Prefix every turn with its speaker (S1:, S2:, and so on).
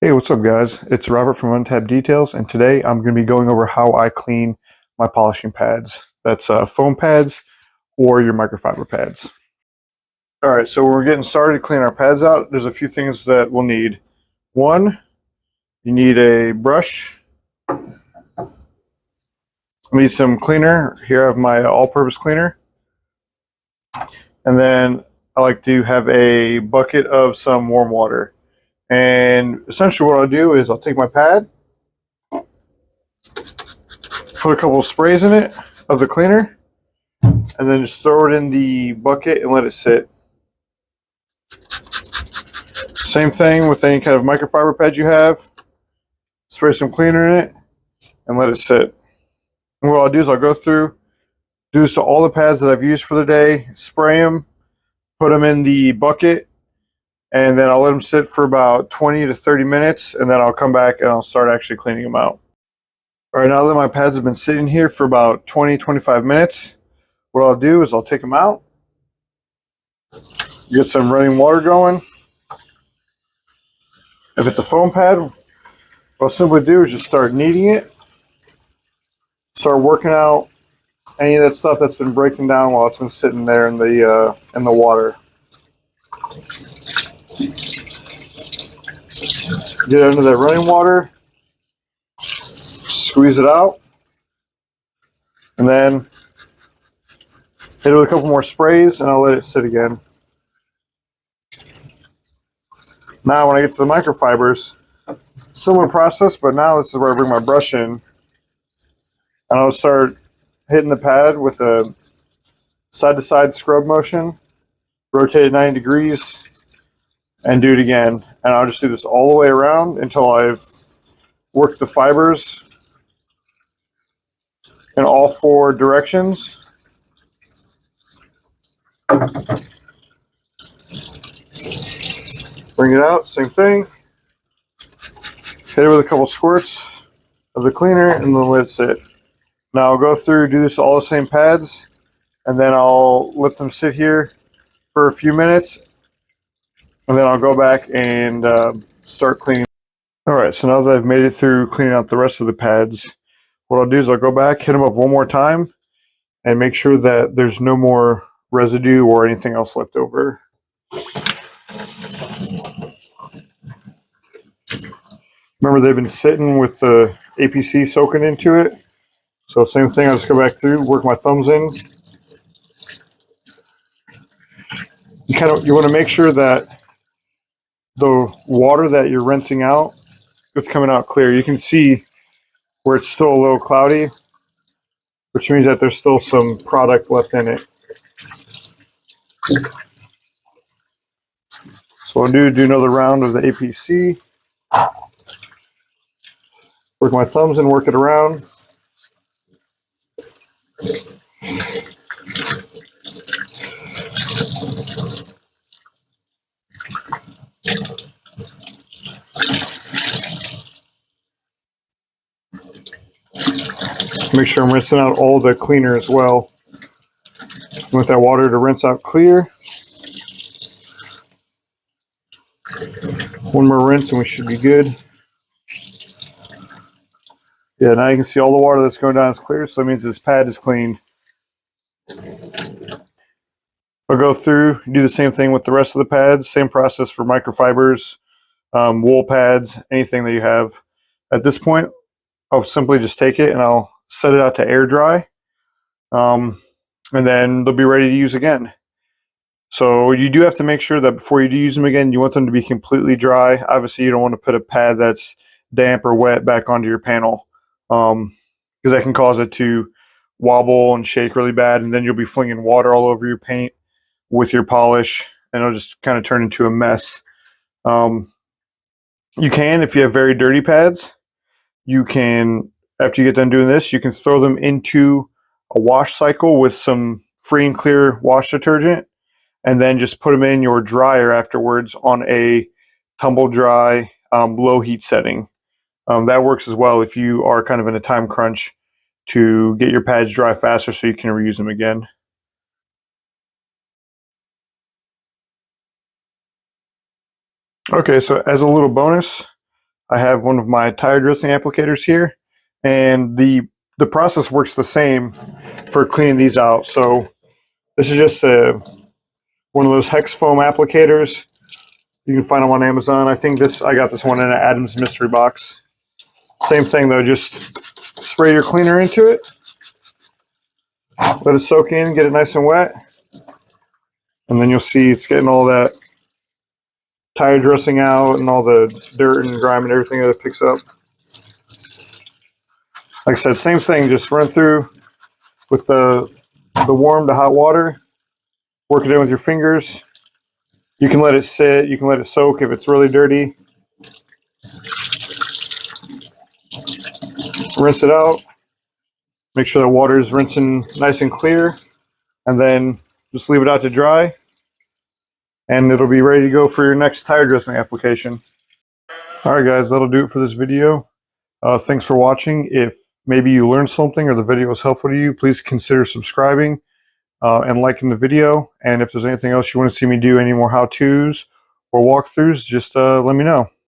S1: Hey, what's up, guys? It's Robert from Untapped Details, and today I'm going to be going over how I clean my polishing pads. That's foam pads or your microfiber pads. All right, so when we're getting started to clean our pads out, there's a few things that we'll need. One, you need a brush. I need some cleaner. Here I have my all-purpose cleaner. And then I like to have a bucket of some warm water. And essentially what I'll do is I'll take my pad, put a couple of sprays in it of the cleaner, and then just throw it in the bucket and let it sit. Same thing with any kind of microfiber pad you have. Spray some cleaner in it and let it sit. And what I'll do is I'll go through, do this to all the pads that I've used for the day, spray them, put them in the bucket, and then I'll let them sit for about 20 to 30 minutes, and then I'll come back and I'll start actually cleaning them out. All right, now that my pads have been sitting here for about 20-25 minutes, what I'll do is I'll take them out, get some running water going. If it's a foam pad, what I'll simply do is just start kneading it, start working out any of that stuff that's been breaking down while it's been sitting there in the water. Get it under that running water, squeeze it out, and then hit it with a couple more sprays, and I'll let it sit again. Now, when I get to the microfibers, similar process, but now this is where I bring my brush in, and I'll start hitting the pad with a side-to-side scrub motion, rotate it 90 degrees, and do it again. And I'll just do this all the way around until I've worked the fibers in all four directions. Bring it out, same thing. Hit it with a couple squirts of the cleaner and then let it sit. Now I'll go through, do this to all the same pads, and then I'll let them sit here for a few minutes, and then I'll go back and start cleaning. All right, so now that I've made it through cleaning out the rest of the pads, what I'll do is I'll go back, hit them up one more time, and make sure that there's no more residue or anything else left over. Remember, they've been sitting with the APC soaking into it. So same thing, I'll just go back through, work my thumbs in. You want to make sure that the water that you're rinsing out is coming out clear. You can see where it's still a little cloudy, which means that there's still some product left in it. So I'll do another round of the APC. Work my thumbs and work it around. Make sure I'm rinsing out all the cleaner as well. I want that water to rinse out clear. One more rinse and we should be good. Yeah, now you can see all the water that's going down is clear, so that means this pad is cleaned. I'll go through, do the same thing with the rest of the pads, same process for microfibers, wool pads, anything that you have. At this point, I'll simply just take it and I'll set it out to air dry, and then they'll be ready to use again. So you do have to make sure that before you do use them again, you want them to be completely dry. Obviously, you don't want to put a pad that's damp or wet back onto your panel, because that can cause it to wobble and shake really bad, and then you'll be flinging water all over your paint with your polish, and it'll just kind of turn into a mess. You can, if you have very dirty pads, you can, after you get done doing this, you can throw them into a wash cycle with some free and clear wash detergent, and then just put them in your dryer afterwards on a tumble dry, low heat setting. That works as well if you are kind of in a time crunch to get your pads dry faster so you can reuse them again. Okay, so as a little bonus, I have one of my tire dressing applicators here, and the process works the same for cleaning these out. So this is just one of those hex foam applicators. You can find them on Amazon. I got this one in an Adams mystery box. Same thing though, just spray your cleaner into it, let it soak in, get it nice and wet, and then you'll see it's getting all that tire dressing out and all the dirt and grime and everything that it picks up. Like I said, same thing, just run through with the warm to hot water, work it in with your fingers. You can let it sit, you can let it soak if it's really dirty. Rinse it out, make sure the water is rinsing nice and clear, and then just leave it out to dry, and it'll be ready to go for your next tire dressing application. Alright guys, that'll do it for this video. Thanks for watching. If maybe you learned something or the video was helpful to you, please consider subscribing and liking the video. And if there's anything else you want to see me do, any more how-tos or walkthroughs, just let me know.